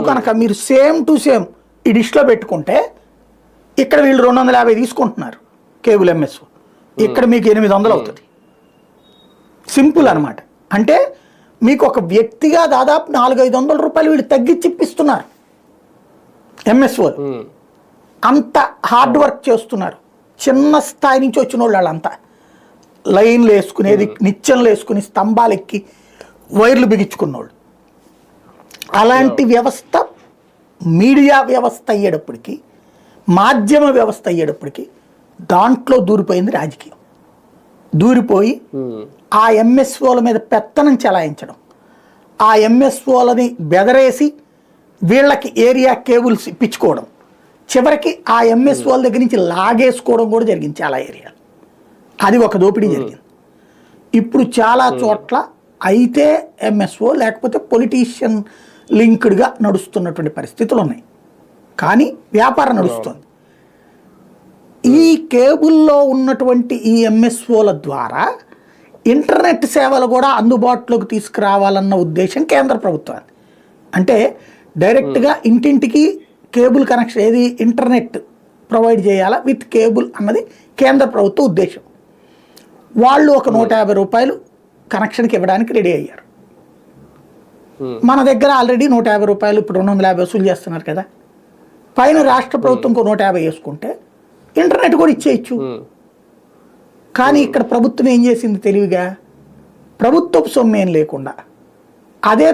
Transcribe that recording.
కనుక మీరు same to same ఈ డిష్లో పెట్టుకుంటే ఇక్కడ వీళ్ళు 250 తీసుకుంటున్నారు కేబుల్ ఎంఎస్ఓ, ఇక్కడ మీకు 800 అవుతుంది. సింపుల్ అనమాట. అంటే మీకు ఒక వ్యక్తిగా దాదాపు 400-500 రూపాయలు వీళ్ళు తగ్గించి ఇప్పిస్తున్నారు ఎంఎస్ఓలు. అంత హార్డ్ వర్క్ చేస్తున్నారు. చిన్న స్థాయి నుంచి వచ్చిన వాళ్ళంతా లైన్లు వేసుకునేది, నిచ్చెనలు వేసుకుని స్తంభాలు ఎక్కి వైర్లు బిగించుకున్నోళ్ళు. అలాంటి వ్యవస్థ మీడియా వ్యవస్థ అయ్యేటప్పటికి, మాధ్యమ వ్యవస్థ అయ్యేటప్పటికి దాంట్లో దూరిపోయింది రాజకీయం. దూరిపోయి ఆ ఎంఎస్ఓల మీద పెత్తనం చెలాయించడం, ఆ ఎంఎస్ఓలని బెదరేసి వీళ్ళకి ఏరియా కేబుల్స్ ఇప్పించుకోవడం, చివరికి ఆ ఎంఎస్ఓల దగ్గర నుంచి లాగేసుకోవడం కూడా జరిగింది చాలా ఏరియాలు. అది ఒక దోపిడీ జరిగింది. ఇప్పుడు చాలా చోట్ల అయితే ఎంఎస్ఓ లేకపోతే పొలిటీషియన్ లింక్డ్గా నడుస్తున్నటువంటి పరిస్థితులు ఉన్నాయి. కానీ వ్యాపారం నడుస్తుంది. ఈ కేబుల్లో ఉన్నటువంటి ఈ ఎంఎస్ఓల ద్వారా ఇంటర్నెట్ సేవలు కూడా అందుబాటులోకి తీసుకురావాలన్న ఉద్దేశం కేంద్ర ప్రభుత్వాన్ని. అంటే డైరెక్ట్గా ఇంటింటికి కేబుల్ కనెక్షన్, ఏది ఇంటర్నెట్ ప్రొవైడ్ చేయాలా విత్ కేబుల్ అన్నది కేంద్ర ప్రభుత్వ ఉద్దేశం. వాళ్ళు ఒక 150 రూపాయలు కనెక్షన్కి ఇవ్వడానికి రెడీ అయ్యారు. మన దగ్గర ఆల్రెడీ 150 రూపాయలు, ఇప్పుడు 250 వసూలు చేస్తున్నారు కదా. పైన రాష్ట్ర ప్రభుత్వం 150 వేసుకుంటే ఇంటర్నెట్ కూడా ఇచ్చేయచ్చు. కానీ ఇక్కడ ప్రభుత్వం ఏం చేసింది తెలివిగా, ప్రభుత్వపు సొమ్మేం లేకుండా అదే